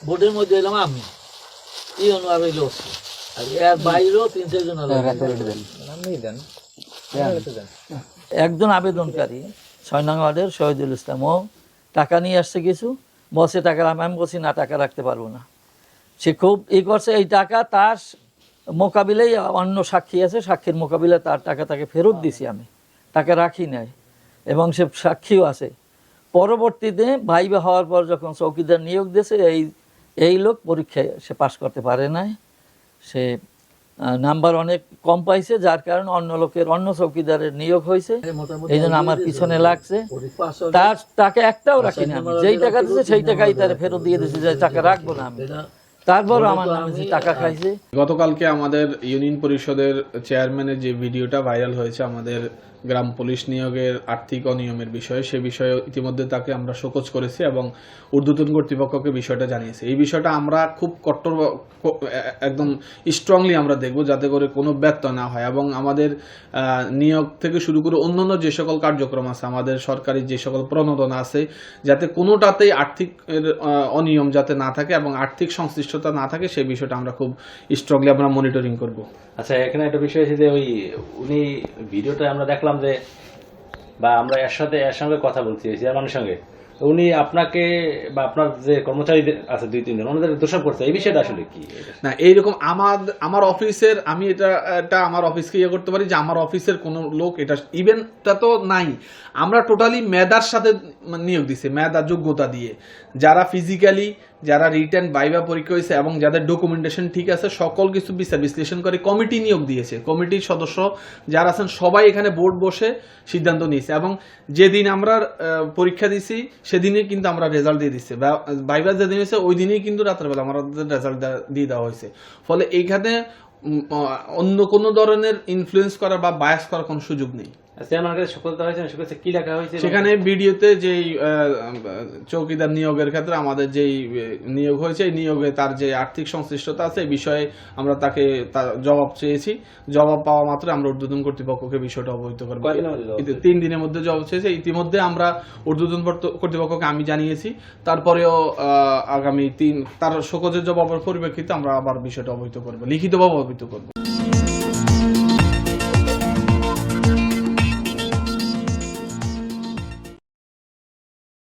বোর্ডের মধ্যে এলাম আমি ইউনো আর হইলো আর এর বাইরেও 3-4 জন একজন আবেদনকারী 6 নং ওয়ার্ডের শহীদুল ইসলাম ও টাকা নিয়ে আসছে কিছু বসে টাকা আমি বলছি না টাকা রাখতে পারবো না সে খুব করছে এই টাকা তার মোকাবিলায় অন্য সাক্ষী আছে সাক্ষীর মোকাবিলায় তার টাকা তাকে ফেরত দিছি আমি টাকা রাখি নাই এবং সে সাক্ষীও আছে পরবর্তীতে ভাইবা হওয়ার পর যখন চৌকিদার নিয়োগ দিয়েছে এই লোক পরীক্ষায় সে পাশ করতে পারে নাই সে নাম্বার অনেক কম পাইছে যার কারণে অন্য চৌকিদারের নিয়োগ হয়েছে এই জন্য আমার পিছনে লাগছে তাকে একটাও রাখিনি আমি যেই টাকা দিচ্ছে সেই টাকাই তার ফেরত দিয়ে দিচ্ছে যে টাকা রাখবো না আমি তারপরও আমার নামে যে টাকা খাইছে। গতকালকে আমাদের ইউনিয়ন পরিষদের চেয়ারম্যানের যে ভিডিওটা ভাইরাল হয়েছে আমাদের গ্রাম পুলিশ নিয়োগের আর্থিক অনিয়মের বিষয়ে সে বিষয়ে ইতিমধ্যে তাকে আমরা শোকজ করেছি এবং ঊর্ধ্বতন কর্তৃপক্ষকে বিষয়টা জানিয়েছি। এই বিষয়টা আমরা খুব কঠোর একদম স্ট্রংলি আমরা দেখব যাতে করে কোনো ব্যত্যয় না হয় এবং আমাদের নিয়োগ থেকে শুরু করে অন্যান্য যে সকল কার্যক্রম আছে আমাদের সরকারি যে সকল প্রণোদনা আছে যাতে কোনোটাতেই আর্থিক অনিয়ম যাতে না থাকে এবং আর্থিক সংশ্লিষ্টতা না থাকে সেই বিষয়টা আমরা খুব স্ট্রংলি আমরা মনিটরিং করব। আচ্ছা, এখানে একটা বিষয় আছে যে উনি ভিডিওটা আমরা দেখলাম যে বা আমরা এর সঙ্গে কথা বলছি চেয়ারম্যানের সঙ্গে উনি আপনাকে বা আপনার যে কর্মচারী আছে 2-3 জন ওনাদের দোষারোপ করছে এই বিষয়টা আসলে কি না এইরকম আমার অফিসের আমি এটা আমার অফিসকে ইয়ে করতে পারি যে আমার অফিসের কোনো লোক এটা ইভেন্টটা তো নাই আমরা টোটালি মেধার সাথে নিয়োগ দিছি মেধা যোগ্যতা দিয়ে যারা ফিজিক্যালি যারা রিটেন ভাইভা পরীক্ষা হয়েছে এবং যাদের ডকুমেন্টেশন ঠিক আছে সকল কিছু বিচার বিশ্লেষণ করে কমিটি নিয়োগ দিয়েছে কমিটির সদস্য যারা আছেন সবাই এখানে বোর্ড বসে সিদ্ধান্ত নিয়েছে এবং যেদিন আমরা পরীক্ষা দিছি সেদিনই কিন্তু আমরা রেজাল্ট দিয়ে দিচ্ছি ভাইভা যেদিন হয়েছে ওই দিনই কিন্তু রাত্রেবেলা আমাদের রেজাল্ট দিয়ে দেওয়া হয়েছে ফলে এইখানে অন্য কোনো ধরনের ইনফ্লুয়েন্স করা বা বায়াস করার কোনো সুযোগ নেই। সেখানে ভিডিওতে যেই চৌকিদার নিয়োগের ক্ষেত্রে আমাদের যেই নিয়োগ হয়েছে এই নিয়োগে তার যে আর্থিক সংশ্লিষ্টতা আছে এই বিষয়ে আমরা তাকে জবাব চেয়েছি জবাব পাওয়া মাত্র আমরা ঊর্ধ্বতন কর্তৃপক্ষকে বিষয়টা অবহিত করবো 3 দিনের মধ্যে জবাব চেয়েছে ইতিমধ্যে আমরা ঊর্ধ্বতন কর্তৃপক্ষকে আমি জানিয়েছি তারপরেও আগামী তার শোকজের জবাবের পরিপ্রেক্ষিতে আমরা আবার বিষয়টা অবহিত করবো লিখিতভাবে অবহিত করবো।